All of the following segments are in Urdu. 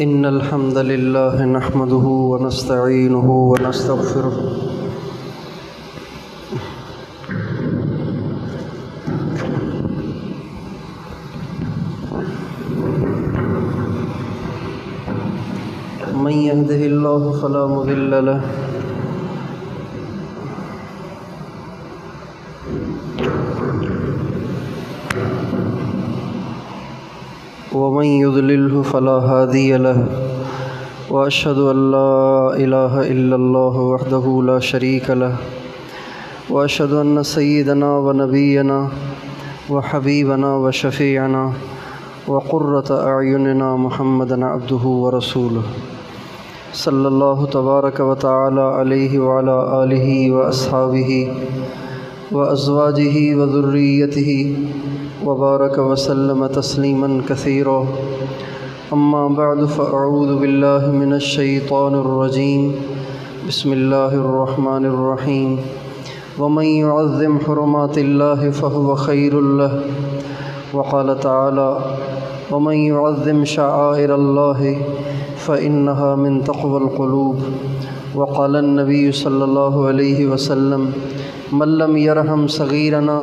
إن الحمد لله نحمده ونستعينه ونستغفره من يهده الله فلا مضل له ومن يضلله فلا هادي له وأشهد أن لا إله إلا الله وحده لا شريك له وأشهد أن سيدنا ونبينا وحبيبنا وشفيعنا وقرة أعيننا محمدا عبده ورسوله صلی اللہ تبارک و تعالی علیہ وعلی آلہ وأصحابہ وأزواجہ وذریتہ وبارک وسلم تسلیما کثیرا اما بعد فاعوذ باللہ من الشیطان الرجیم بسم اللہ الرحمن الرحیم ومن يعظم حرمات اللہ فهو خیر لہ وقال تعالی ومن يعظم شعائر اللہ فإنها من تقوى القلوب وقال النبي صلى الله عليه وسلم من لم يرحم صغيرنا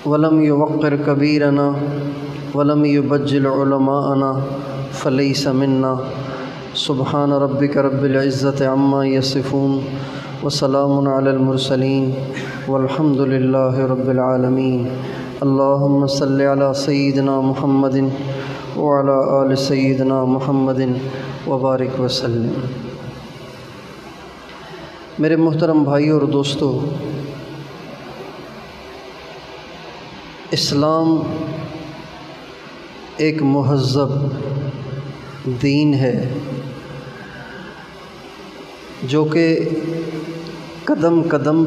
ولم يوقر كبيرنا ولم يبجل علماءنا فليس منا سبحان ربك رب العزة عما يصفون وسلام على المرسلين والحمد لله رب العالمين اللهم صل على سيدنا محمد وعلى آل سيدنا محمد وبارک وسلم۔ میرے محترم بھائیوں اور دوستو، اسلام ایک مہذب دین ہے جو کہ قدم قدم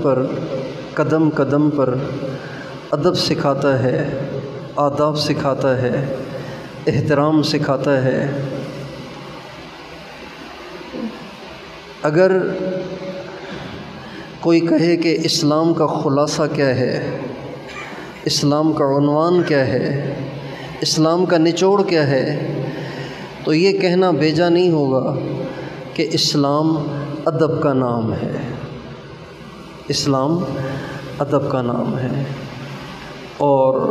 پر ادب سکھاتا ہے، آداب سکھاتا ہے، احترام سکھاتا ہے۔ اگر کوئی کہے کہ اسلام کا خلاصہ کیا ہے، اسلام کا عنوان کیا ہے، اسلام کا نچوڑ کیا ہے، تو یہ کہنا بیجا نہیں ہوگا کہ اسلام ادب کا نام ہے، اسلام ادب کا نام ہے۔ اور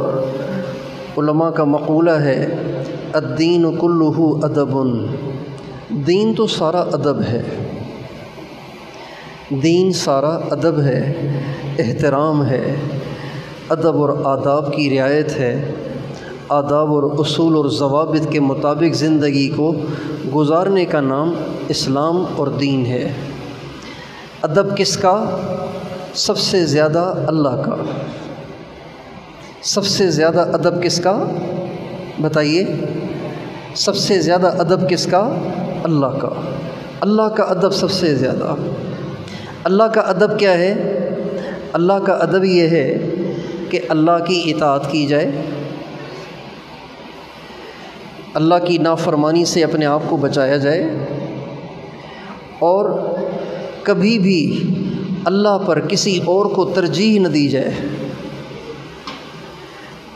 علماء کا مقولہ ہے الدین کلہ ادب، دین تو سارا ادب ہے، دین سارا ادب ہے، احترام ہے، ادب اور آداب کی رعایت ہے، آداب اور اصول اور ضوابط کے مطابق زندگی کو گزارنے کا نام اسلام اور دین ہے۔ ادب کس کا؟ سب سے زیادہ اللہ کا۔ سب سے زیادہ ادب کس کا؟ بتائیے، سب سے زیادہ ادب کس کا؟ اللہ کا۔ اللہ کا ادب سب سے زیادہ۔ اللہ کا ادب کیا ہے؟ اللہ کا ادب یہ ہے کہ اللہ کی اطاعت کی جائے، اللہ کی نافرمانی سے اپنے آپ کو بچایا جائے، اور کبھی بھی اللہ پر کسی اور کو ترجیح نہ دی جائے۔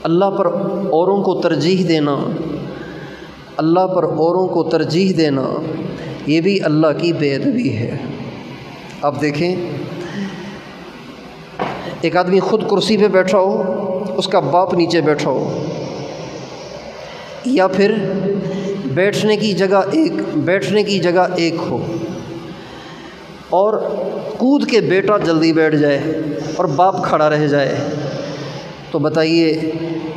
اللہ پر اوروں کو ترجیح دینا، اللہ پر اوروں کو ترجیح دینا، یہ بھی اللہ کی بے ادبی ہے۔ آپ دیکھیں، ایک آدمی خود کرسی پہ بیٹھا ہو، اس کا باپ نیچے بیٹھا ہو، یا پھر بیٹھنے کی جگہ ایک ہو، اور کود کے بیٹا جلدی بیٹھ جائے اور باپ کھڑا رہ جائے، تو بتائیے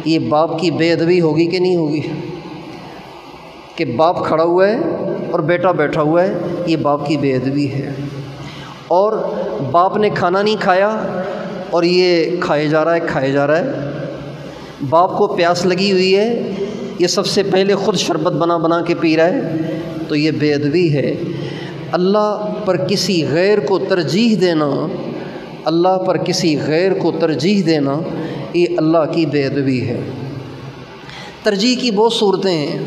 یہ باپ کی بے ادبی ہوگی کہ نہیں ہوگی؟ کہ باپ کھڑا ہوا ہے اور بیٹا بیٹھا ہوا ہے، یہ باپ کی بے ادبی ہے۔ اور باپ نے کھانا نہیں کھایا اور یہ کھائے جا رہا ہے۔ باپ کو پیاس لگی ہوئی ہے، یہ سب سے پہلے خود شربت بنا کے پی رہا ہے، تو یہ بے ادبی ہے۔ اللہ پر کسی غیر کو ترجیح دینا، اللہ پر کسی غیر کو ترجیح دینا، یہ اللہ کی بے ادبی ہے۔ ترجیح کی بہت صورتیں ہیں۔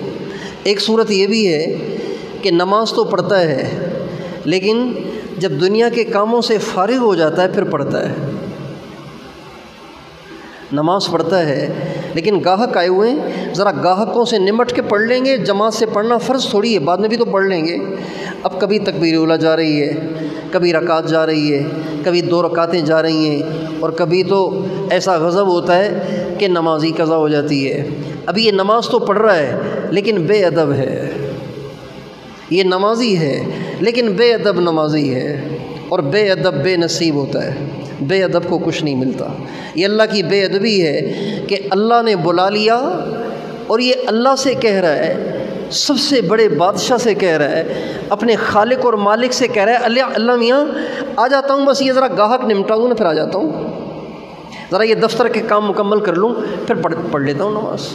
ایک صورت یہ بھی ہے کہ نماز تو پڑھتا ہے، لیکن جب دنیا کے کاموں سے فارغ ہو جاتا ہے پھر پڑھتا ہے۔ نماز پڑھتا ہے لیکن گاہک آئے ہوئے ہیں، ذرا گاہکوں سے نمٹ کے پڑھ لیں گے، جماعت سے پڑھنا فرض تھوڑی ہے، بعد میں بھی تو پڑھ لیں گے۔ اب کبھی تکبیر اولیٰ جا رہی ہے، کبھی رکعت جا رہی ہے، کبھی 2 رکعتیں جا رہی ہیں، اور کبھی تو ایسا غضب ہوتا ہے کہ نماز ہی قضا ہو جاتی ہے۔ ابھی یہ نماز تو پڑھ رہا ہے لیکن بے ادب ہے، یہ نمازی ہے لیکن بے ادب نمازی ہے، اور بے ادب بے نصیب ہوتا ہے، بے ادب کو کچھ نہیں ملتا۔ یہ اللہ کی بے ادبی ہے کہ اللہ نے بلا لیا اور یہ اللہ سے کہہ رہا ہے، سب سے بڑے بادشاہ سے کہہ رہا ہے، اپنے خالق اور مالک سے کہہ رہا ہے، اللہ میاں آ جاتا ہوں، بس یہ ذرا گاہک نمٹا دوں نا پھر آ جاتا ہوں، ذرا یہ دفتر کے کام مکمل کر لوں پھر پڑھ لیتا ہوں نماز۔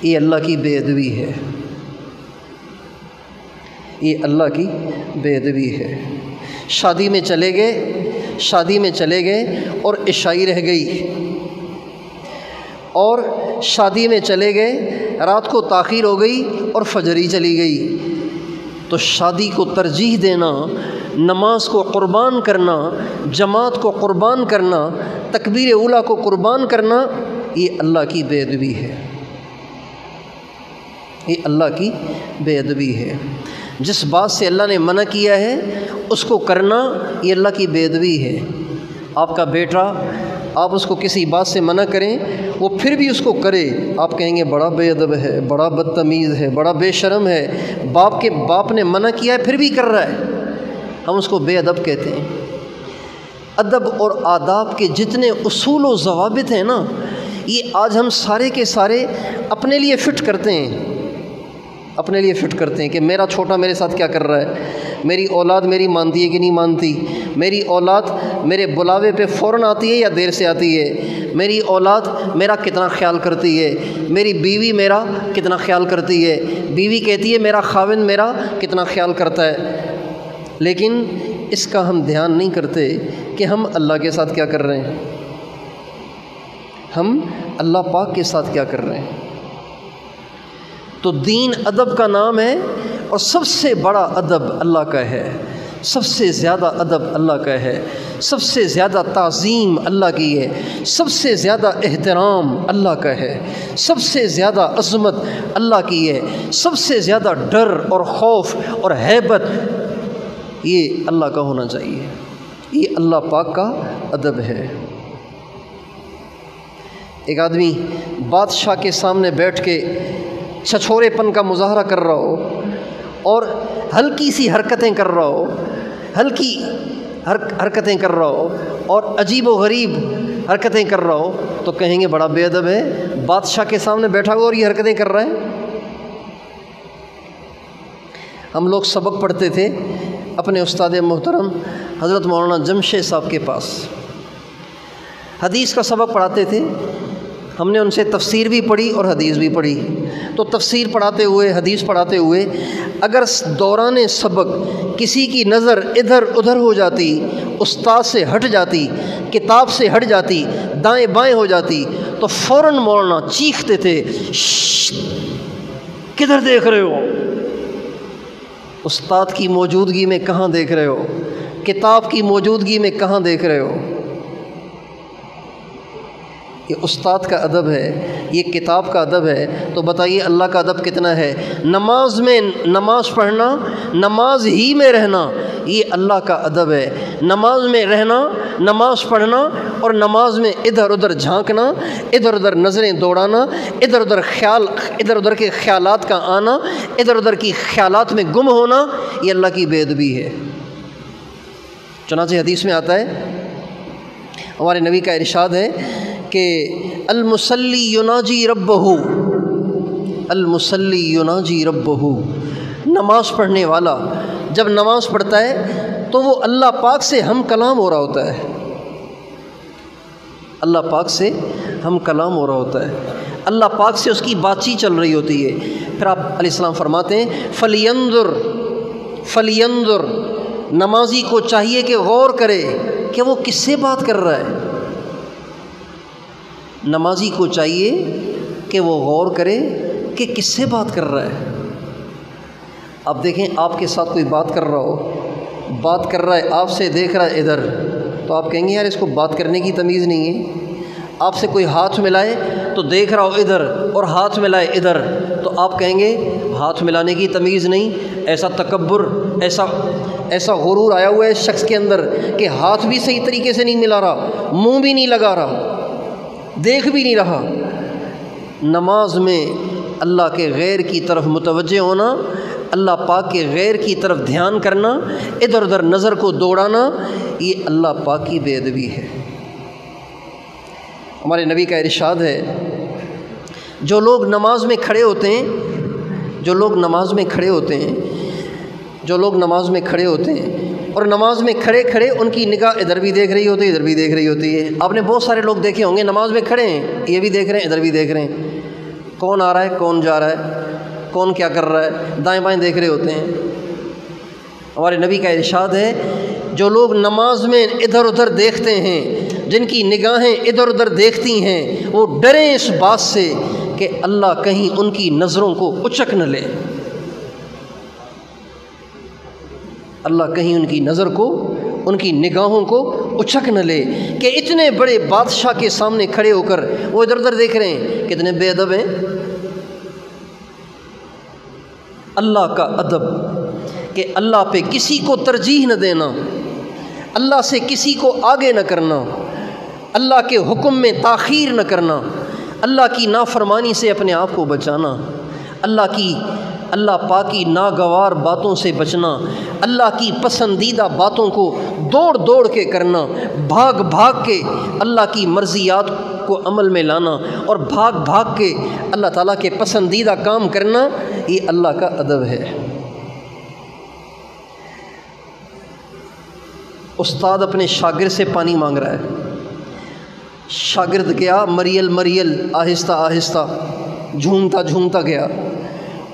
یہ اللہ کی بے ادبی ہے، یہ اللہ کی بے ادبی ہے۔ شادی میں چلے گئے اور عشائی رہ گئی، اور شادی میں چلے گئے، رات کو تاخیر ہو گئی اور فجری چلی گئی، تو شادی کو ترجیح دینا، نماز کو قربان کرنا، جماعت کو قربان کرنا، تکبیر اولیٰ کو قربان کرنا، یہ اللہ کی بے ادبی ہے، یہ اللہ کی بے ادبی ہے۔ جس بات سے اللہ نے منع کیا ہے اس کو کرنا، یہ اللہ کی بے ادبی ہے۔ آپ کا بیٹا، آپ اس کو کسی بات سے منع کریں، وہ پھر بھی اس کو کرے، آپ کہیں گے بڑا بے ادب ہے، بڑا بدتمیز ہے، بڑا بے شرم ہے، باپ نے منع کیا ہے پھر بھی کر رہا ہے، ہم اس کو بے ادب کہتے ہیں۔ ادب اور آداب کے جتنے اصول و ضوابط ہیں نا، یہ آج ہم سارے کے سارے اپنے لیے فٹ کرتے ہیں کہ میرا چھوٹا میرے ساتھ کیا کر رہا ہے، میری اولاد میری مانتی ہے کہ نہیں مانتی، میری اولاد میرے بلاوے پہ فوراً آتی ہے یا دیر سے آتی ہے، میری اولاد میرا کتنا خیال کرتی ہے، میری بیوی میرا کتنا خیال کرتی ہے، بیوی کہتی ہے میرا خاوند میرا کتنا خیال کرتا ہے، لیکن اس کا ہم دھیان نہیں کرتے کہ ہم اللہ کے ساتھ کیا کر رہے ہیں، ہم اللہ پاک کے ساتھ کیا کر رہے ہیں۔ تو دین ادب کا نام ہے، اور سب سے بڑا ادب اللہ کا ہے، سب سے زیادہ ادب اللہ کا ہے، سب سے زیادہ تعظیم اللہ کی ہے، سب سے زیادہ احترام اللہ کا ہے، سب سے زیادہ عظمت اللہ کی ہے، سب سے زیادہ ڈر اور خوف اور ہیبت یہ اللہ کا ہونا چاہیے، یہ اللہ پاک کا ادب ہے۔ ایک آدمی بادشاہ کے سامنے بیٹھ کے چھچھورے پن کا مظاہرہ کر رہا ہو اور ہلکی سی حرکتیں کر رہا ہو، ہلکی حرکتیں کر رہا ہو اور عجیب و غریب حرکتیں کر رہا ہو، تو کہیں گے بڑا بے ادب ہے، بادشاہ کے سامنے بیٹھا ہوا اور یہ حرکتیں کر رہا ہے۔ ہم لوگ سبق پڑھتے تھے اپنے استاد محترم حضرت مولانا جمشید صاحب کے پاس، حدیث کا سبق پڑھاتے تھے، ہم نے ان سے تفسیر بھی پڑھی اور حدیث بھی پڑھی۔ تو تفسیر پڑھاتے ہوئے، حدیث پڑھاتے ہوئے اگر دوران سبق کسی کی نظر ادھر ادھر ہو جاتی، استاد سے ہٹ جاتی، کتاب سے ہٹ جاتی، دائیں بائیں ہو جاتی، تو فوراً مولانا چیختے تھے، کدھر دیکھ رہے ہو؟ استاد کی موجودگی میں کہاں دیکھ رہے ہو؟ کتاب کی موجودگی میں کہاں دیکھ رہے ہو؟ یہ استاد کا ادب ہے، یہ کتاب کا ادب ہے، تو بتائیے اللہ کا ادب کتنا ہے؟ نماز میں نماز پڑھنا، نماز ہی میں رہنا، یہ اللہ کا ادب ہے۔ نماز میں رہنا، نماز پڑھنا اور نماز میں ادھر ادھر جھانکنا، ادھر ادھر نظریں دوڑانا، ادھر ادھر کے خیالات کا آنا، ادھر ادھر کی خیالات میں گم ہونا، یہ اللہ کی بے ادبی ہے۔ چنانچہ حدیث میں آتا ہے، ہمارے نبی کا ارشاد ہے کہ المصلی یناجی ربہ، المصلی یناجی ربہ، نماز پڑھنے والا جب نماز پڑھتا ہے تو وہ اللہ پاک سے ہم کلام ہو رہا ہوتا ہے، اللہ پاک سے ہم کلام ہو رہا ہوتا ہے، اللہ پاک سے اس کی بات چیت چل رہی ہوتی ہے۔ پھر آپ علیہ السلام فرماتے ہیں فَلْيَنْظُرْ، نمازی کو چاہیے کہ غور کرے کہ وہ کس سے بات کر رہا ہے، نمازی کو چاہیے کہ وہ غور کرے کہ کس سے بات کر رہا ہے۔ اب دیکھیں آپ کے ساتھ کوئی بات کر رہا ہو، بات کر رہا ہے آپ سے، دیکھ رہا ہے ادھر، تو آپ کہیں گے یار اس کو بات کرنے کی تمیز نہیں ہے۔ آپ سے کوئی ہاتھ ملائے تو دیکھ رہا ہو ادھر اور ہاتھ ملائے ادھر، تو آپ کہیں گے ہاتھ ملانے کی تمیز نہیں؟ ایسا تکبر، ایسا غرور آیا ہوا ہے اس شخص کے اندر کہ ہاتھ بھی صحیح طریقے سے نہیں ملا رہا، منہ بھی نہیں لگا رہا، دیکھ بھی نہیں رہا۔ نماز میں اللہ کے غیر کی طرف متوجہ ہونا، اللہ پاک کے غیر کی طرف دھیان کرنا، ادھر ادھر نظر کو دوڑانا، یہ اللہ پاک کی بے ادبی ہے۔ ہمارے نبی کا ارشاد ہے، جو لوگ نماز میں کھڑے ہوتے ہیں، جو لوگ نماز میں کھڑے ہوتے ہیں اور نماز میں کھڑے کھڑے ان کی نگاہ ادھر بھی دیکھ رہی ہوتی ہے، ادھر بھی دیکھ رہی ہوتی ہے۔ آپ نے بہت سارے لوگ دیکھے ہوں گے نماز میں کھڑے ہیں، یہ بھی دیکھ رہے ہیں، ادھر بھی دیکھ رہے ہیں، کون آ رہا ہے، کون جا رہا ہے، کون کیا کر رہا ہے، دائیں بائیں دیکھ رہے ہوتے ہیں۔ ہمارے نبی کا ارشاد ہے، جو لوگ نماز میں ادھر ادھر دیکھتے ہیں، جن کی نگاہیں ادھر ادھر دیکھتی ہیں، وہ ڈریں اس بات سے کہ اللہ کہیں ان کی نظروں کو اچک نہ لے، اللہ کہیں ان کی نظر کو، ان کی نگاہوں کو اچک نہ لے، کہ اتنے بڑے بادشاہ کے سامنے کھڑے ہو کر وہ ادھر ادھر دیکھ رہے ہیں، کتنے بے ادب ہیں۔ اللہ کا ادب کہ اللہ پہ کسی کو ترجیح نہ دینا، اللہ سے کسی کو آگے نہ کرنا، اللہ کے حکم میں تاخیر نہ کرنا، اللہ کی نافرمانی سے اپنے آپ کو بچانا، اللہ پاک کی ناگوار باتوں سے بچنا، اللہ کی پسندیدہ باتوں کو دوڑ دوڑ کے کرنا، بھاگ بھاگ کے اللہ کی مرضیات کو عمل میں لانا اور بھاگ بھاگ کے اللہ تعالیٰ کے پسندیدہ کام کرنا، یہ اللہ کا ادب ہے۔ استاد اپنے شاگرد سے پانی مانگ رہا ہے، شاگرد گیا مریل مریل، آہستہ آہستہ جھومتا جھومتا گیا،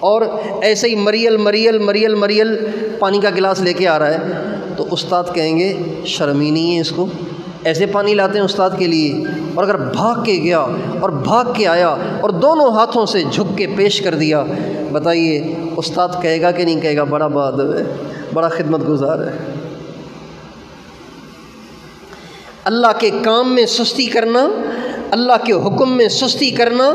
اور ایسے ہی مریل مریل مریل مریل پانی کا گلاس لے کے آ رہا ہے، تو استاد کہیں گے شرم ہی نہیں ہے اس کو، ایسے پانی لاتے ہیں استاد کے لیے۔ اور اگر بھاگ کے گیا اور بھاگ کے آیا اور دونوں ہاتھوں سے جھک کے پیش کر دیا، بتائیے استاد کہے گا کہ نہیں کہے گا بڑا بہادر ہے، بڑا خدمت گزار ہے؟ اللہ کے کام میں سستی کرنا، اللہ کے حکم میں سستی کرنا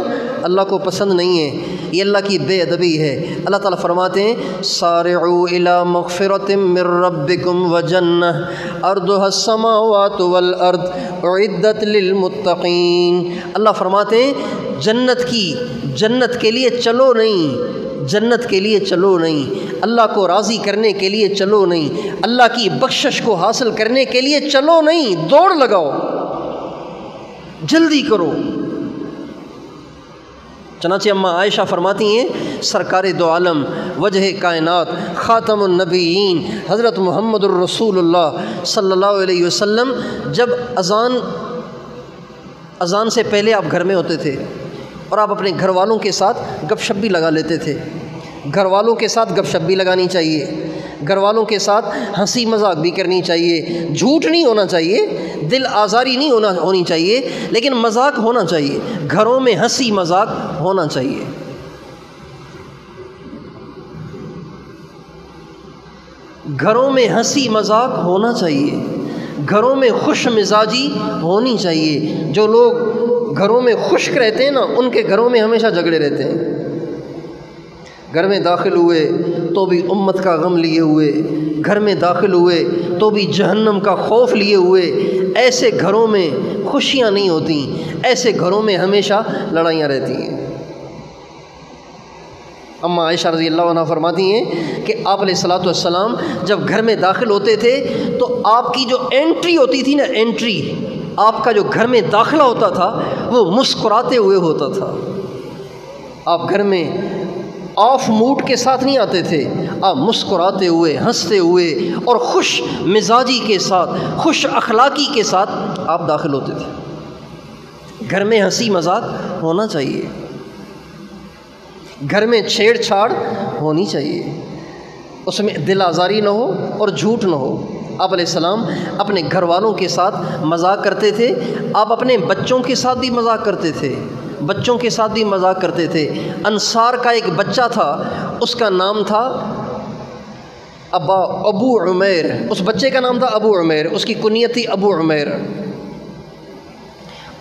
اللہ کو پسند نہیں ہے، یہ اللہ کی بے ادبی ہے۔ اللہ تعالیٰ فرماتے ہیں سارعوا الی مغفرۃ من ربکم وجنہ عرضها السماوات والارض اعدت للمتقین۔ اللہ فرماتے ہیں جنت کے لیے چلو نہیں، جنت کے لیے چلو نہیں، اللہ کو راضی کرنے کے لیے چلو نہیں، اللہ کی بخشش کو حاصل کرنے کے لیے چلو نہیں، دوڑ لگاؤ، جلدی کرو۔ چنانچہ اماں عائشہ فرماتی ہیں سرکار دو عالم وجہ کائنات خاتم النبیین حضرت محمد الرسول اللہ صلی اللہ علیہ وسلم جب اذان سے پہلے آپ گھر میں ہوتے تھے اور آپ اپنے گھر والوں کے ساتھ گپ شپ بھی لگا لیتے تھے۔ گھر والوں کے ساتھ گپ شپ بھی لگانی چاہیے، گھر والوں کے ساتھ ہنسی مذاق بھی کرنی چاہیے، جھوٹ نہیں ہونا چاہیے، دل آزاری نہیں ہونی چاہیے، لیکن مذاق ہونا چاہیے، گھروں میں ہنسی مذاق ہونا چاہیے۔ گھروں میں ہنسی مذاق ہونا چاہیے، گھروں میں خوش مزاجی ہونی چاہیے۔ جو لوگ گھروں میں خشک رہتے ہیں نا، ان کے گھروں میں ہمیشہ جھگڑے رہتے ہیں۔ گھر میں داخل ہوئے تو بھی امت کا غم لیے ہوئے، گھر میں داخل ہوئے تو بھی جہنم کا خوف لیے ہوئے، ایسے گھروں میں خوشیاں نہیں ہوتی، ایسے گھروں میں ہمیشہ لڑائیاں رہتی ہیں۔ اماں عائشہ رضی اللہ عنہ فرماتی ہیں کہ آپ علیہ الصلوۃ والسلام جب گھر میں داخل ہوتے تھے تو آپ کی جو انٹری ہوتی تھی نا، انٹری، آپ کا جو گھر میں داخلہ ہوتا تھا وہ مسکراتے ہوئے ہوتا تھا۔ آپ گھر میں آف موڈ کے ساتھ نہیں آتے تھے، آپ مسکراتے ہوئے، ہنستے ہوئے اور خوش مزاجی کے ساتھ، خوش اخلاقی کے ساتھ آپ داخل ہوتے تھے۔ گھر میں ہنسی مذاق ہونا چاہیے، گھر میں چھیڑ چھاڑ ہونی چاہیے، اس میں دل آزاری نہ ہو اور جھوٹ نہ ہو۔ آپ علیہ السلام اپنے گھر والوں کے ساتھ مذاق کرتے تھے، آپ اپنے بچوں کے ساتھ بھی مذاق کرتے تھے، بچوں کے ساتھ بھی مذاق کرتے تھے۔ انصار کا ایک بچہ تھا، اس کا نام تھا ابو عمیر، اس بچے کا نام تھا ابو عمیر، اس کی کنیت تھی ابو عمیر۔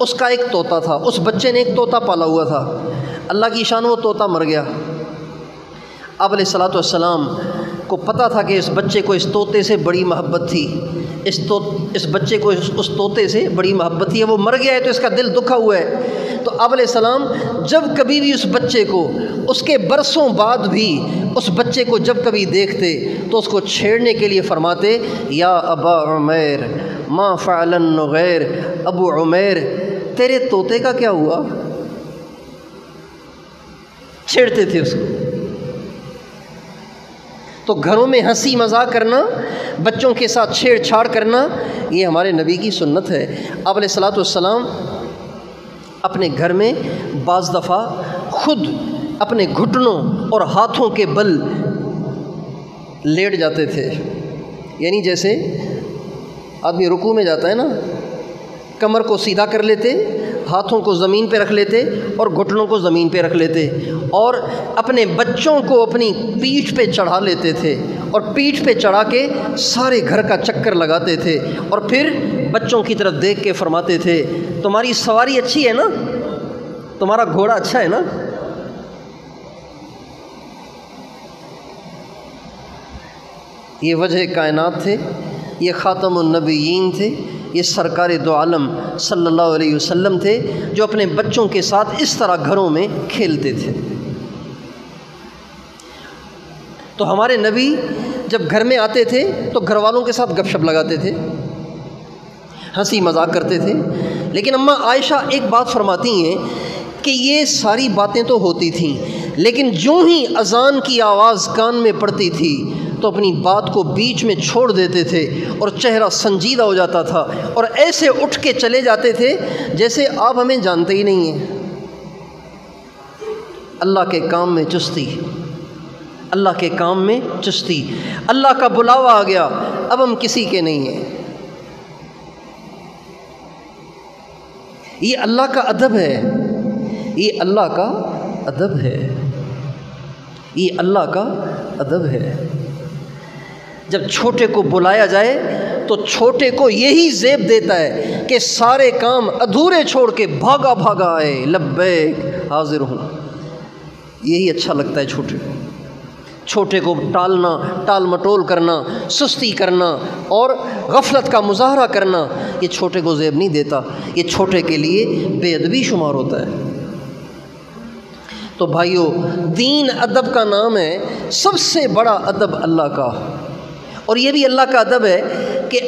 اس کا ایک طوطا تھا، اس بچے نے ایک طوطا پالا ہوا تھا، اللہ کی شان وہ طوطا مر گیا۔ آپ علیہ الصلوۃ والسلام کو پتہ تھا کہ اس بچے کو اس طوطے سے بڑی محبت تھی، اس بچے کو اس طوطے سے بڑی محبت تھی، وہ مر گیا ہے تو اس کا دل دکھا ہوا ہے۔ تو آپ علیہ السلام جب کبھی بھی اس بچے کو، اس کے برسوں بعد بھی اس بچے کو جب کبھی دیکھتے تو اس کو چھیڑنے کے لیے فرماتے یا ابا عمیر ما فعل النغیر، ابو عمیر تیرے طوطے کا کیا ہوا؟ چھیڑتے تھے اس کو۔ تو گھروں میں ہنسی مذاق کرنا، بچوں کے ساتھ چھیڑ چھاڑ کرنا، یہ ہمارے نبی کی سنت ہے۔ آپ علیہ الصلوۃ والسلام اپنے گھر میں بعض دفعہ خود اپنے گھٹنوں اور ہاتھوں کے بل لیٹ جاتے تھے، یعنی جیسے آدمی رکوع میں جاتا ہے نا، کمر کو سیدھا کر لیتے، ہاتھوں کو زمین پہ رکھ لیتے اور گھٹنوں کو زمین پہ رکھ لیتے، اور اپنے بچوں کو اپنی پیٹھ پہ چڑھا لیتے تھے اور پیٹھ پہ چڑھا کے سارے گھر کا چکر لگاتے تھے، اور پھر بچوں کی طرف دیکھ کے فرماتے تھے تمہاری سواری اچھی ہے نا، تمہارا گھوڑا اچھا ہے نا۔ یہ وجہ کائنات تھے، یہ خاتم النبیین تھے، یہ سرکار دو عالم صلی اللہ علیہ وسلم تھے جو اپنے بچوں کے ساتھ اس طرح گھروں میں کھیلتے تھے۔ تو ہمارے نبی جب گھر میں آتے تھے تو گھر والوں کے ساتھ گپ شپ لگاتے تھے، ہنسی مذاق کرتے تھے، لیکن اماں عائشہ ایک بات فرماتی ہیں کہ یہ ساری باتیں تو ہوتی تھیں، لیکن جو ہی اذان کی آواز کان میں پڑتی تھی تو اپنی بات کو بیچ میں چھوڑ دیتے تھے اور چہرہ سنجیدہ ہو جاتا تھا اور ایسے اٹھ کے چلے جاتے تھے جیسے آپ ہمیں جانتے ہی نہیں ہیں۔ اللہ کے کام میں چستی، اللہ کے کام میں چستی، اللہ کا بلاوا آ گیا، اب ہم کسی کے نہیں ہیں۔ یہ اللہ کا ادب ہے، یہ اللہ کا ادب ہے، یہ اللہ کا ادب ہے۔ جب چھوٹے کو بلایا جائے تو چھوٹے کو یہی زیب دیتا ہے کہ سارے کام ادھورے چھوڑ کے بھاگا بھاگا آئے، لبیک حاضر ہوں، یہی اچھا لگتا ہے چھوٹے کو۔ چھوٹے کو ٹالنا، ٹال مٹول کرنا، سستی کرنا اور غفلت کا مظاہرہ کرنا، یہ چھوٹے کو زیب نہیں دیتا، یہ چھوٹے کے لیے بے ادبی شمار ہوتا ہے۔ تو بھائیو، دین ادب کا نام ہے، سب سے بڑا ادب اللہ کا، اور یہ بھی اللہ کا ادب ہے کہ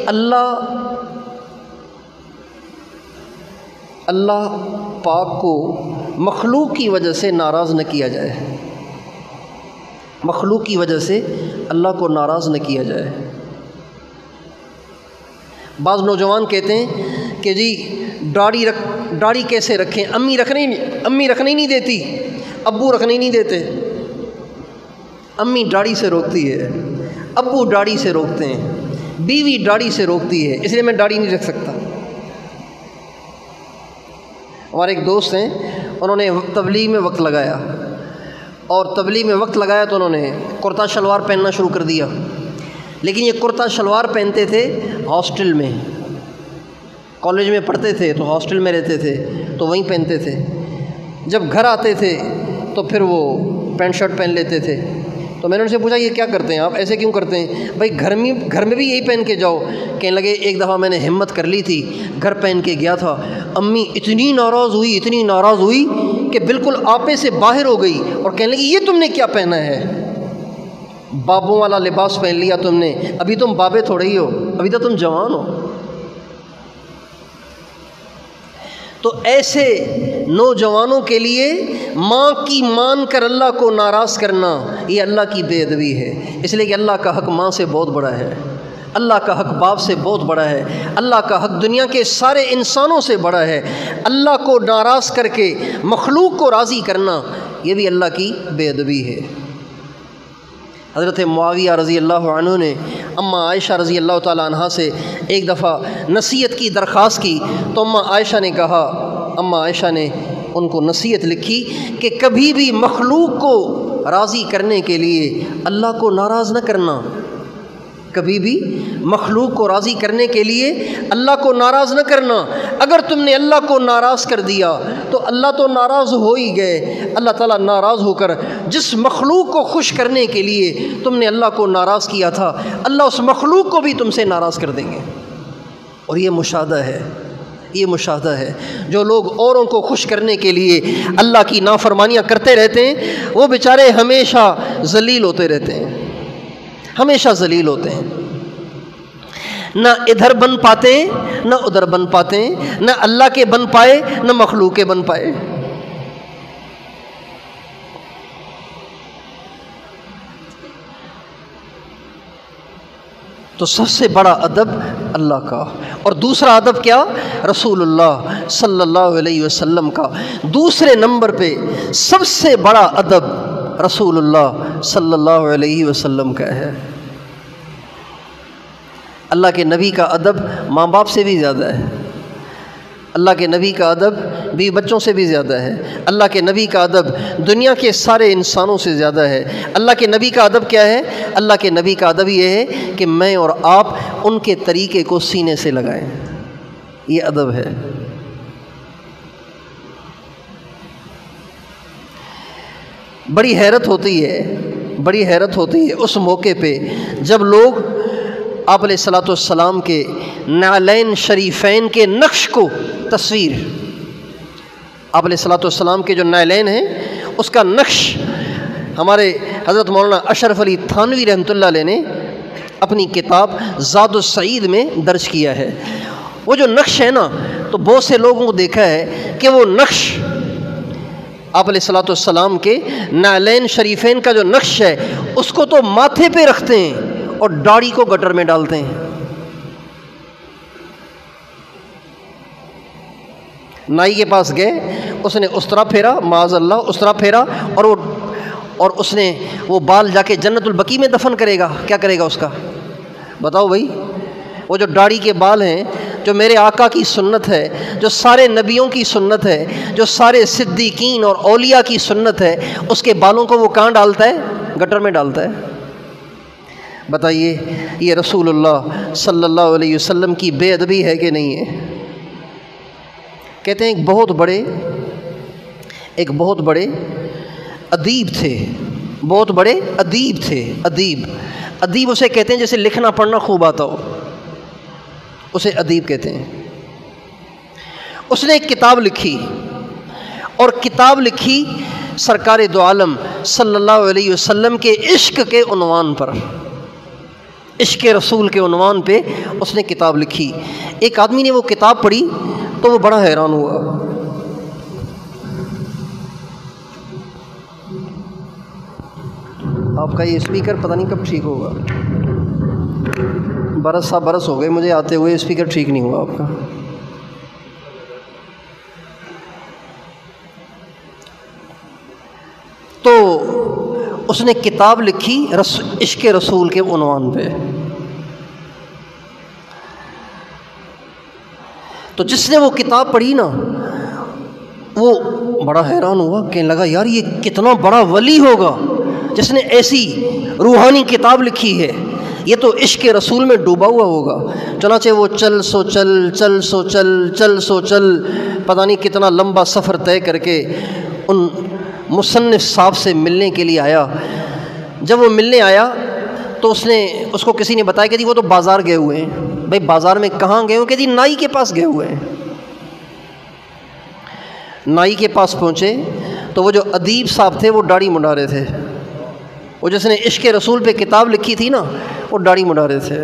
اللہ پاک کو مخلوق کی وجہ سے ناراض نہ کیا جائے، مخلوق کی وجہ سے اللہ کو ناراض نہ کیا جائے۔ بعض نوجوان کہتے ہیں کہ جی داڑھی کیسے رکھیں، امی رکھنے نہیں دیتی، ابو رکھنے نہیں دیتے، امی داڑھی سے روکتی ہے، ابو داڑھی سے روکتے ہیں، بیوی داڑھی سے روکتی ہے، اس لیے میں داڑھی نہیں رکھ سکتا۔ ہمارے ایک دوست ہیں، انہوں نے تبلیغ میں وقت لگایا، اور تبلیغ میں وقت لگایا تو انہوں نے کرتا شلوار پہننا شروع کر دیا، لیکن یہ کرتا شلوار پہنتے تھے ہاسٹل میں، کالج میں پڑھتے تھے تو ہاسٹل میں رہتے تھے تو وہیں پہنتے تھے، جب گھر آتے تھے تو پھر وہ پینٹ شرٹ پہن لیتے تھے۔ تو میں نے ان سے پوچھا یہ کیا کرتے ہیں آپ، ایسے کیوں کرتے ہیں؟ بھائی گھر میں بھی یہی پہن کے جاؤ۔ کہنے لگے ایک دفعہ میں نے ہمت کر لی تھی، گھر پہن کے گیا تھا، امی اتنی ناراض ہوئی کہ بالکل آپے سے باہر ہو گئی، اور کہنے لگی یہ تم نے کیا پہنا ہے، بابوں والا لباس پہن لیا تم نے، ابھی تم بابے تھوڑے ہی ہو، ابھی تو تم جوان ہو۔ تو ایسے نوجوانوں کے لیے ماں کی مان کر اللہ کو ناراض کرنا یہ اللہ کی بے ادبی ہے، اس لیے کہ اللہ کا حق ماں سے بہت بڑا ہے، اللہ کا حق باپ سے بہت بڑا ہے، اللہ کا حق دنیا کے سارے انسانوں سے بڑا ہے۔ اللہ کو ناراض کر کے مخلوق کو راضی کرنا یہ بھی اللہ کی بے ادبی ہے۔ حضرت معاویہ رضی اللہ عنہ نے اماں عائشہ رضی اللہ تعالی عنہ سے ایک دفعہ نصیحت کی درخواست کی تو اماں عائشہ نے ان کو نصیحت لکھی کہ کبھی بھی مخلوق کو راضی کرنے کے لیے اللہ کو ناراض نہ کرنا، کبھی بھی مخلوق کو راضی کرنے کے لیے اللہ کو ناراض نہ کرنا۔ اگر تم نے اللہ کو ناراض کر دیا تو اللہ تو ناراض ہو ہی گئے، اللہ تعالیٰ ناراض ہو کر جس مخلوق کو خوش کرنے کے لیے تم نے اللہ کو ناراض کیا تھا، اللہ اس مخلوق کو بھی تم سے ناراض کر دیں گے۔ اور یہ مشاہدہ ہے، یہ مشاہدہ ہے۔ جو لوگ اوروں کو خوش کرنے کے لیے اللہ کی نافرمانیاں کرتے رہتے ہیں وہ بیچارے ہمیشہ ذلیل ہوتے رہتے ہیں، ہمیشہ ذلیل ہوتے ہیں، نہ ادھر بن پاتے نہ ادھر بن پاتے، نہ اللہ کے بن پائے نہ مخلوق کے بن پائے۔ تو سب سے بڑا ادب اللہ کا، اور دوسرا ادب کیا؟ رسول اللہ صلی اللہ علیہ وسلم کا۔ دوسرے نمبر پہ سب سے بڑا ادب رسول اللہ صلی اللہ علیہ وسلم کا ہے۔ اللہ کے نبی کا ادب ماں باپ سے بھی زیادہ ہے، اللہ کے نبی کا ادب بیوی بچوں سے بھی زیادہ ہے، اللہ کے نبی کا ادب دنیا کے سارے انسانوں سے زیادہ ہے۔ اللہ کے نبی کا ادب کیا ہے؟ اللہ کے نبی کا ادب یہ ہے کہ میں اور آپ ان کے طریقے کو سینے سے لگائیں، یہ ادب ہے۔ بڑی حیرت ہوتی ہے، بڑی حیرت ہوتی ہے اس موقع پہ جب لوگ آپ علیہ الصلوۃ والسلام کے نعلین شریفین کے نقش کو تصویر، آپ علیہ الصلوۃ والسلام کے جو نعلین ہیں اس کا نقش ہمارے حضرت مولانا اشرف علی تھانوی رحمۃ اللہ علیہ نے اپنی کتاب زاد السعید میں درج کیا ہے۔ وہ جو نقش ہے نا، تو بہت سے لوگوں کو دیکھا ہے کہ وہ نقش آپ علیہ الصلوۃ والسلام کے نعلین شریفین کا جو نقش ہے اس کو تو ماتھے پہ رکھتے ہیں اور داڑھی کو گٹر میں ڈالتے ہیں۔ نائی کے پاس گئے، اس نے اس طرح پھیرا، معاذ اللہ اس طرح پھیرا، اور اس نے وہ بال جا کے جنت البقیع میں دفن کرے گا، کیا کرے گا اس کا؟ بتاؤ بھائی۔ وہ جو داڑھی کے بال ہیں، جو میرے آقا کی سنت ہے، جو سارے نبیوں کی سنت ہے، جو سارے صدیقین اور اولیاء کی سنت ہے، اس کے بالوں کو وہ کہاں ڈالتا ہے؟ گٹر میں ڈالتا ہے۔ بتائیے یہ رسول اللہ صلی اللہ علیہ وسلم کی بے ادبی ہے کہ نہیں ہے؟ کہتے ہیں ایک بہت بڑے ادیب تھے، بہت بڑے ادیب تھے۔ ادیب اسے کہتے ہیں جیسے لکھنا پڑھنا خوب آتا ہو، اسے ادیب کہتے ہیں۔ اس نے ایک کتاب لکھی، اور کتاب لکھی سرکار دو عالم صلی اللہ علیہ وسلم کے عشق کے عنوان پر، عشق رسول کے عنوان پہ اس نے کتاب لکھی۔ ایک آدمی نے وہ کتاب پڑھی تو وہ بڑا حیران ہوا۔ آپ کا یہ اسپیکر پتہ نہیں کب ٹھیک ہوگا، برس ہو گئے مجھے آتے ہوئے، اسپیکر ٹھیک نہیں ہوا آپ کا۔ تو اس نے کتاب لکھی عشق رسول کے عنوان پہ۔ تو جس نے وہ کتاب پڑھی نا، وہ بڑا حیران ہوا، کہنے لگا یار یہ کتنا بڑا ولی ہوگا جس نے ایسی روحانی کتاب لکھی ہے، یہ تو عشق رسول میں ڈوبا ہوا ہوگا۔ چنانچہ وہ چل سو چل پتہ نہیں کتنا لمبا سفر طے کر کے ان مصنف صاحب سے ملنے کے لیے آیا۔ جب وہ ملنے آیا تو اس کو کسی نے بتایا کہ جی وہ تو بازار گئے ہوئے ہیں۔ بھائی بازار میں کہاں گئے ہوں؟ کہ جی نائی کے پاس گئے ہوئے ہیں۔ نائی کے پاس پہنچے تو وہ جو ادیب صاحب تھے وہ داڑھی منڈا رہے تھے، وہ جس نے عشق رسول پہ کتاب لکھی تھی نا وہ داڑھی منڈا رہے تھے۔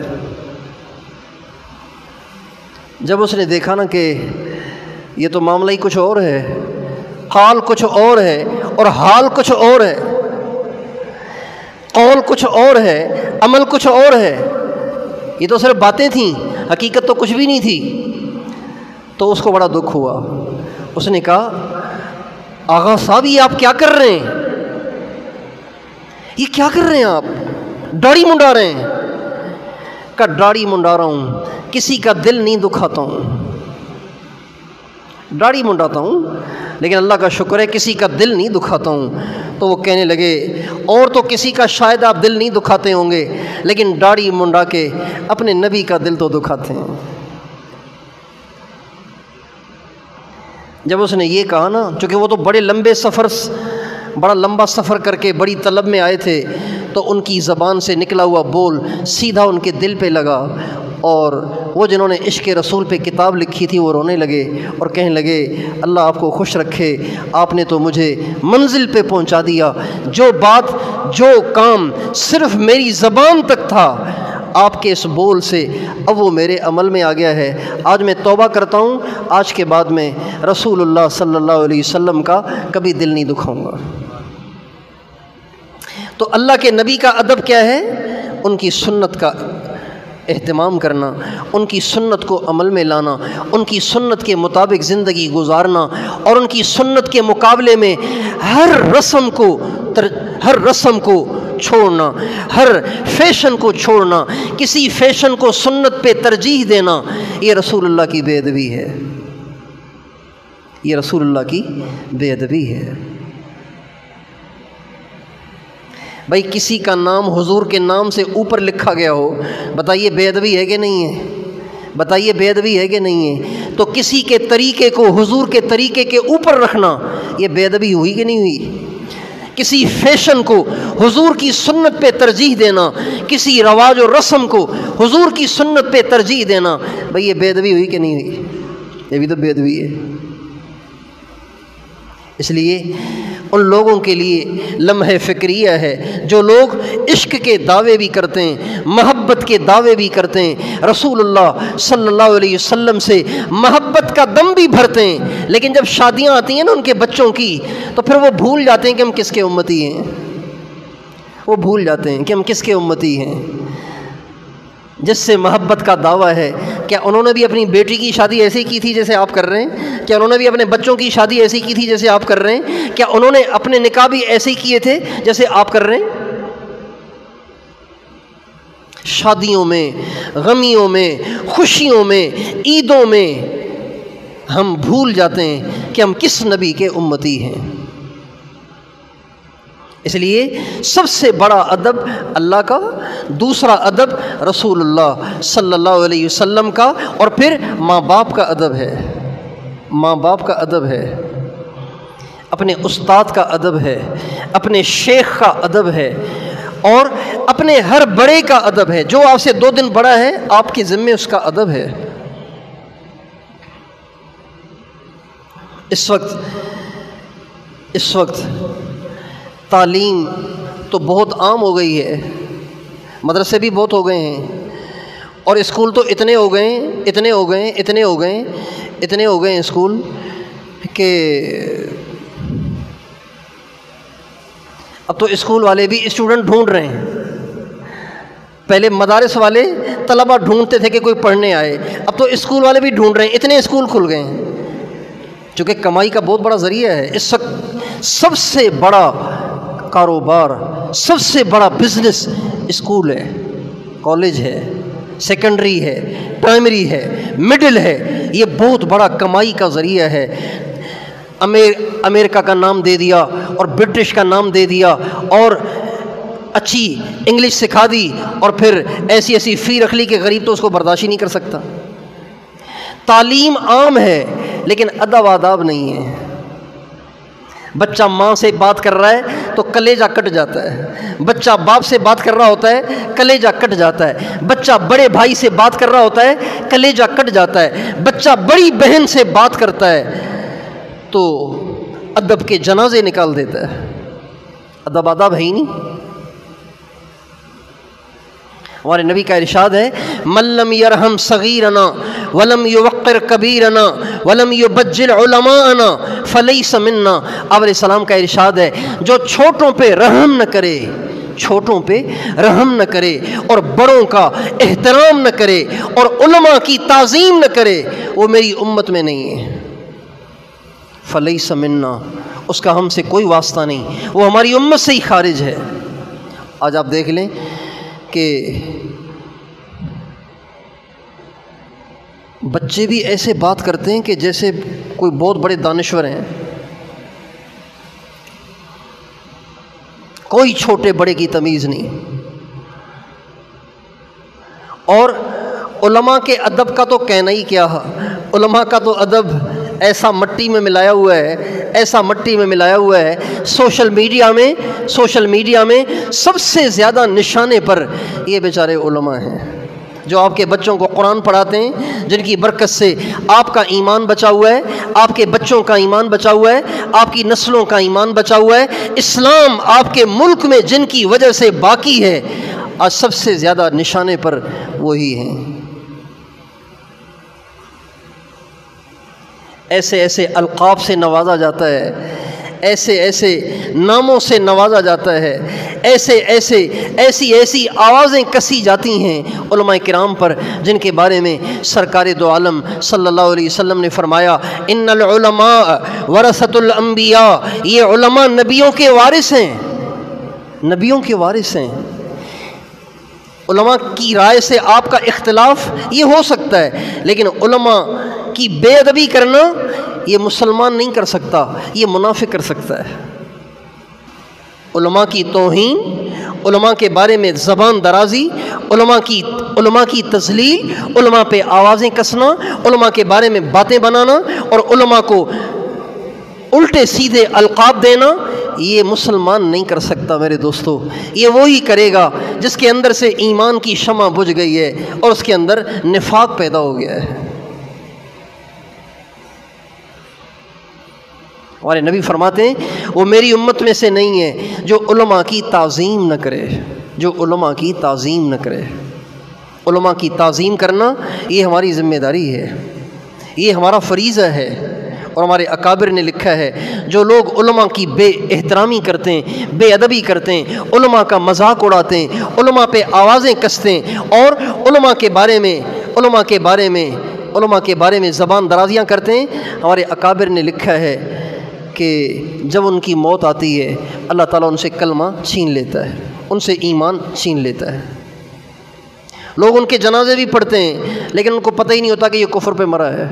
جب اس نے دیکھا نا کہ یہ تو معاملہ ہی کچھ اور ہے، حال کچھ اور ہے، اور حال کچھ اور ہے، قول کچھ اور ہے، عمل کچھ اور ہے، یہ تو صرف باتیں تھیں، حقیقت تو کچھ بھی نہیں تھی، تو اس کو بڑا دکھ ہوا۔ اس نے کہا آغا صاحب یہ آپ کیا کر رہے ہیں؟ یہ کیا کر رہے ہیں آپ؟ داڑھی منڈا رہے ہیں؟ کہ داڑھی منڈا رہا ہوں، کسی کا دل نہیں دکھاتا ہوں۔ داڑھی منڈاتا ہوں لیکن اللہ کا شکر ہے کسی کا دل نہیں دکھاتا ہوں۔ تو وہ کہنے لگے اور تو کسی کا شاید آپ دل نہیں دکھاتے ہوں گے لیکن داڑھی منڈا کے اپنے نبی کا دل تو دکھاتے ہیں۔ جب اس نے یہ کہا نا، چونکہ وہ تو بڑا لمبا سفر کر کے بڑی طلب میں آئے تھے، تو ان کی زبان سے نکلا ہوا بول سیدھا ان کے دل پہ لگا، اور وہ جنہوں نے عشق رسول پہ کتاب لکھی تھی وہ رونے لگے اور کہنے لگے اللہ آپ کو خوش رکھے، آپ نے تو مجھے منزل پہ پہنچا دیا۔ جو بات جو کام صرف میری زبان تک تھا، آپ کے اس بول سے اب وہ میرے عمل میں آ گیا ہے۔ آج میں توبہ کرتا ہوں، آج کے بعد میں رسول اللہ صلی اللہ علیہ وسلم کا کبھی دل نہیں دکھاؤں گا۔ تو اللہ کے نبی کا ادب کیا ہے؟ ان کی سنت کا اہتمام کرنا، ان کی سنت کو عمل میں لانا، ان کی سنت کے مطابق زندگی گزارنا، اور ان کی سنت کے مقابلے میں ہر رسم کو چھوڑنا، ہر فیشن کو چھوڑنا، کسی فیشن کو سنت پہ ترجیح دینا، یہ رسول اللہ کی بے ادبی ہے، یہ رسول اللہ کی بے ادبی ہے۔ بھائی کسی کا نام حضور کے نام سے اوپر لکھا گیا ہو، بتائیے بے ادبی ہے کہ نہیں ہے؟ بتائیے بے ادبی ہے کہ نہیں ہے؟ تو کسی کے طریقے کو حضور کے طریقے کے اوپر رکھنا، یہ بے ادبی ہوئی کہ نہیں ہوئی؟ کسی فیشن کو حضور کی سنت پہ ترجیح دینا، کسی رواج و رسم کو حضور کی سنت پہ ترجیح دینا، بھئی یہ بے ادبی ہوئی کہ نہیں ہوئی؟ یہ بھی تو بے ادبی ہے۔ اس لیے ان لوگوں کے لیے لمحہ فکریہ ہے جو لوگ عشق کے دعوے بھی کرتے ہیں، محبت کے دعوے بھی کرتے ہیں، رسول اللہ صلی اللہ علیہ وسلم سے محبت کا دم بھی بھرتے ہیں، لیکن جب شادیاں آتی ہیں نا ان کے بچوں کی، تو پھر وہ بھول جاتے ہیں کہ ہم کس کے امتی ہیں، وہ بھول جاتے ہیں کہ ہم کس کے امتی ہیں۔ جس سے محبت کا دعویٰ ہے، کیا انہوں نے بھی اپنی بیٹی کی شادی ایسے کی تھی جیسے آپ کر رہے ہیں؟ کیا انہوں نے بھی اپنے بچوں کی شادی ایسی کی تھی جیسے آپ کر رہے ہیں؟ کیا انہوں نے اپنے نکاح بھی ایسے ہی کیے تھے جیسے آپ کر رہے ہیں؟ شادیوں میں، غمیوں میں، خوشیوں میں، عیدوں میں ہم بھول جاتے ہیں کہ ہم کس نبی کے امتی ہیں۔ اس لیے سب سے بڑا ادب اللہ کا، دوسرا ادب رسول اللہ صلی اللہ علیہ وسلم کا، اور پھر ماں باپ کا ادب ہے، ماں باپ کا ادب ہے، اپنے استاد کا ادب ہے، اپنے شیخ کا ادب ہے، اور اپنے ہر بڑے کا ادب ہے۔ جو آپ سے 2 دن بڑا ہے آپ کے ذمے اس کا ادب ہے۔ اس وقت تعلیم تو بہت عام ہو گئی ہے، مدرسے بھی بہت ہو گئے ہیں، اور اسکول تو اتنے ہو گئے اسکول کہ اب تو اسکول والے بھی اسٹوڈنٹ ڈھونڈ رہے ہیں۔ پہلے مدارس والے طلبہ ڈھونڈتے تھے کہ کوئی پڑھنے آئے، اب تو اسکول والے بھی ڈھونڈ رہے ہیں، اتنے اسکول کھل گئے ہیں، چونکہ کمائی کا بہت بڑا ذریعہ ہے۔ اس وقت سب سے بڑا کاروبار، سب سے بڑا بزنس اسکول ہے، کالج ہے، سیکنڈری ہے، پرائمری ہے، مڈل ہے، یہ بہت بڑا کمائی کا ذریعہ ہے۔ امریکہ کا نام دے دیا اور برٹش کا نام دے دیا اور اچھی انگلش سکھا دی، اور پھر ایسی فی رکھ لی کہ غریب تو اس کو برداشت ہی نہیں کر سکتا۔ تعلیم عام ہے لیکن ادب آداب نہیں ہے۔ بچہ ماں سے بات کر رہا ہے تو کلیجہ کٹ جاتا ہے، بچہ باپ سے بات کر رہا ہوتا ہے کلیجہ کٹ جاتا ہے، بچہ بڑے بھائی سے بات کر رہا ہوتا ہے کلیجہ کٹ جاتا ہے، بچہ بڑی بہن سے بات کرتا ہے تو ادب کے جنازے نکال دیتا ہے۔ ادب آداب ہے ہی نہیں۔ ہمارے نبی کا ارشاد ہے من لم یرحم صغیرنا ولم یوقر کبیرنا ولم یبجل علماءنا فلیس منا۔ آپ علیہ السلام کا ارشاد ہے جو چھوٹوں پہ رحم نہ کرے، چھوٹوں پہ رحم نہ کرے، اور بڑوں کا احترام نہ کرے، اور علماء کی تعظیم نہ کرے، وہ میری امت میں نہیں ہے۔ فلیس منا، اس کا ہم سے کوئی واسطہ نہیں، وہ ہماری امت سے ہی خارج ہے۔ آج آپ دیکھ لیں کہ بچے بھی ایسے بات کرتے ہیں کہ جیسے کوئی بہت بڑے دانشور ہیں، کوئی چھوٹے بڑے کی تمیز نہیں۔ اور علماء کے ادب کا تو کہنا ہی کیا ہے، علماء کا تو ادب ایسا مٹی میں ملایا ہوا ہے، ایسا مٹی میں ملایا ہوا ہے۔ سوشل میڈیا میں سب سے زیادہ نشانے پر یہ بیچارے علماء ہیں جو آپ کے بچوں کو قرآن پڑھاتے ہیں، جن کی برکت سے آپ کا ایمان بچا ہوا ہے، آپ کے بچوں کا ایمان بچا ہوا ہے، آپ کی نسلوں کا ایمان بچا ہوا ہے۔ اسلام آپ کے ملک میں جن کی وجہ سے باقی ہے، آج سب سے زیادہ نشانے پر وہی ہیں۔ ایسے ایسے القاب سے نوازا جاتا ہے، ایسے ایسے ناموں سے نوازا جاتا ہے، ایسی آوازیں کسی جاتی ہیں علماء کرام پر، جن کے بارے میں سرکار دو عالم صلی اللہ علیہ وسلم نے فرمایا ان العلماء ورثۃ الانبیاء، یہ علماء نبیوں کے وارث ہیں، نبیوں کے وارث ہیں۔ علماء کی رائے سے آپ کا اختلاف یہ ہو سکتا ہے، لیکن علماء کی بے ادبی کرنا یہ مسلمان نہیں کر سکتا، یہ منافق کر سکتا ہے۔ علماء کی توہین، علماء کے بارے میں زبان درازی، علماء کی تذلیل، علماء پہ آوازیں کسنا، علماء کے بارے میں باتیں بنانا اور علماء کو الٹے سیدھے القاب دینا، یہ مسلمان نہیں کر سکتا میرے دوستو۔ یہ وہی کرے گا جس کے اندر سے ایمان کی شمع بجھ گئی ہے اور اس کے اندر نفاق پیدا ہو گیا ہے۔ ہمارے نبی فرماتے ہیں وہ میری امت میں سے نہیں ہے جو علماء کی تعظیم نہ کرے، جو علماء کی تعظیم نہ کرے۔ علماء کی تعظیم کرنا یہ ہماری ذمہ داری ہے، یہ ہمارا فریضہ ہے۔ اور ہمارے اکابر نے لکھا ہے جو لوگ علماء کی بے احترامی کرتے ہیں، بے ادبی کرتے ہیں، علماء کا مذاق اڑاتے ہیں، علماء پہ آوازیں کستے ہیں اور علماء کے بارے میں زبان درازیاں کرتے ہیں، ہمارے اکابر نے لکھا ہے کہ جب ان کی موت آتی ہے اللہ تعالیٰ ان سے کلمہ چھین لیتا ہے، ان سے ایمان چھین لیتا ہے۔ لوگ ان کے جنازے بھی پڑھتے ہیں لیکن ان کو پتہ ہی نہیں ہوتا کہ یہ کفر پہ مرا ہے۔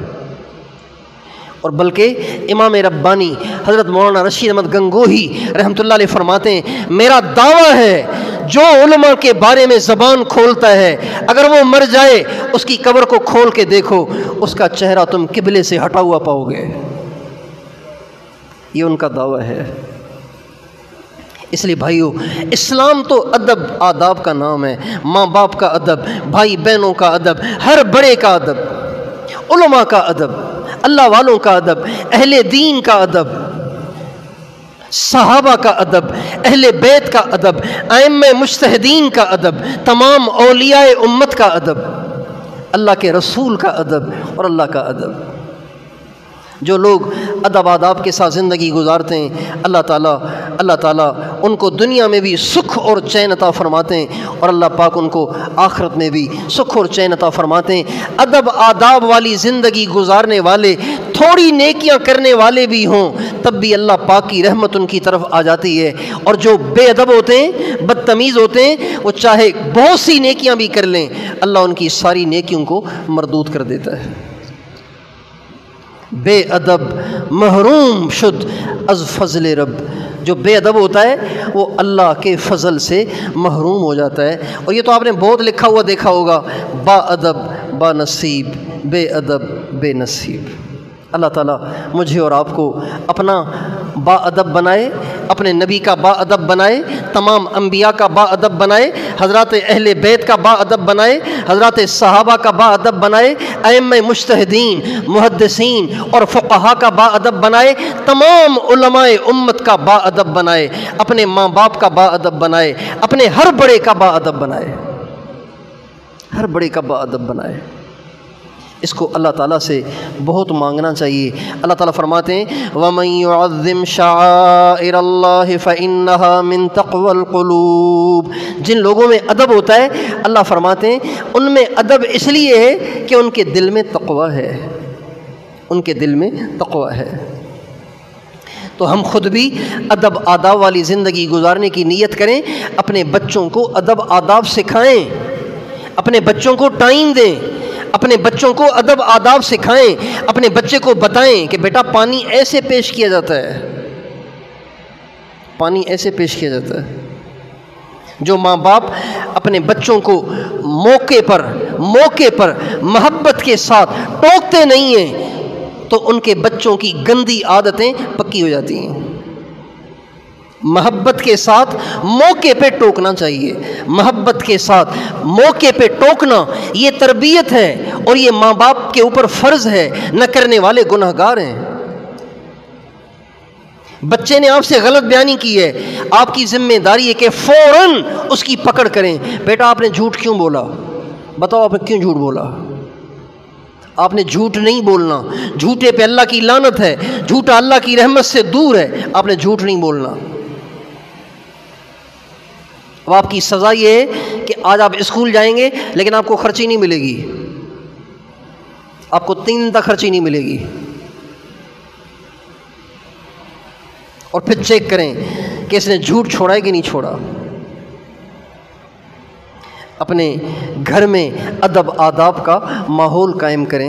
اور بلکہ امام ربانی حضرت مولانا رشید احمد گنگوہی رحمۃ اللہ علیہ فرماتے ہیں میرا دعویٰ ہے جو علماء کے بارے میں زبان کھولتا ہے اگر وہ مر جائے اس کی قبر کو کھول کے دیکھو، اس کا چہرہ تم قبلے سے ہٹا ہوا پاؤ گے۔ یہ ان کا دعویٰ ہے۔ اس لیے بھائیو، اسلام تو ادب آداب کا نام ہے، ماں باپ کا ادب، بھائی بہنوں کا ادب، ہر بڑے کا ادب، علماء کا ادب، اللہ والوں کا ادب، اہل دین کا ادب، صحابہ کا ادب، اہل بیت کا ادب، ائمہ مجتہدین کا ادب، تمام اولیاء امت کا ادب، اللہ کے رسول کا ادب اور اللہ کا ادب۔ جو لوگ ادب آداب کے ساتھ زندگی گزارتے ہیں اللہ تعالیٰ ان کو دنیا میں بھی سکھ اور چین عطا فرماتے ہیں اور اللہ پاک ان کو آخرت میں بھی سکھ اور چین عطا فرماتے ہیں۔ ادب آداب والی زندگی گزارنے والے، تھوڑی نیکیاں کرنے والے بھی ہوں تب بھی اللہ پاک کی رحمت ان کی طرف آ جاتی ہے، اور جو بے ادب ہوتے ہیں، بدتمیز ہوتے ہیں، وہ چاہے بہت سی نیکیاں بھی کر لیں اللہ ان کی ساری نیکیوں کو مردود کر دیتا ہے۔ بے ادب محروم شد از فضل رب، جو بے ادب ہوتا ہے وہ اللہ کے فضل سے محروم ہو جاتا ہے۔ اور یہ تو آپ نے بہت لکھا ہوا دیکھا ہوگا، با ادب با نصیب، بے ادب بے نصیب۔ اللہ تعالیٰ مجھے اور آپ کو اپنا با ادب بنائے، اپنے نبی کا با ادب بنائے، تمام انبیاء کا با ادب بنائے، حضرات اہل بیت کا با ادب بنائے، حضرات صحابہ کا با ادب بنائے، ائمہ مجتہدین، محدثین اور فقہا کا با ادب بنائے، تمام علماء امت کا با ادب بنائے، اپنے ماں باپ کا با ادب بنائے، اپنے ہر بڑے کا با ادب بنائے، ہر بڑے کا با ادب بنائے۔ اس کو اللہ تعالیٰ سے بہت مانگنا چاہیے۔ اللہ تعالیٰ فرماتے ہیں وَمَن يُعَظِّمْ شَعَائِرَ اللَّهِ فَإِنَّهَا مِن تَقْوَى الْقُلُوبِ، جن لوگوں میں ادب ہوتا ہے اللہ فرماتے ہیں ان میں ادب اس لیے ہے کہ ان کے دل میں تقوی ہے، ان کے دل میں تقوی ہے۔ تو ہم خود بھی ادب آداب والی زندگی گزارنے کی نیت کریں، اپنے بچوں کو ادب آداب سکھائیں، اپنے بچوں کو ٹائم دیں، اپنے بچوں کو ادب آداب سکھائیں، اپنے بچے کو بتائیں کہ بیٹا پانی ایسے پیش کیا جاتا ہے، پانی ایسے پیش کیا جاتا ہے۔ جو ماں باپ اپنے بچوں کو موقع پر محبت کے ساتھ ٹوکتے نہیں ہیں تو ان کے بچوں کی گندی عادتیں پکی ہو جاتی ہیں۔ محبت کے ساتھ موقع پہ ٹوکنا چاہیے، محبت کے ساتھ موقع پہ ٹوکنا یہ تربیت ہے، اور یہ ماں باپ کے اوپر فرض ہے، نہ کرنے والے گنہگار ہیں۔ بچے نے آپ سے غلط بیانی کی ہے، آپ کی ذمہ داری ہے کہ فوراً اس کی پکڑ کریں۔ بیٹا آپ نے جھوٹ کیوں بولا؟ بتاؤ آپ نے کیوں جھوٹ بولا؟ آپ نے جھوٹ نہیں بولنا، جھوٹے پہ اللہ کی لعنت ہے، جھوٹا اللہ کی رحمت سے دور ہے، آپ نے جھوٹ نہیں بولنا۔ اب آپ کی سزا یہ ہے کہ آج آپ اسکول جائیں گے لیکن آپ کو خرچی نہیں ملے گی، آپ کو 3 دن تک خرچی نہیں ملے گی، اور پھر چیک کریں کہ اس نے جھوٹ چھوڑا ہے کہ نہیں چھوڑا۔ اپنے گھر میں ادب آداب کا ماحول قائم کریں۔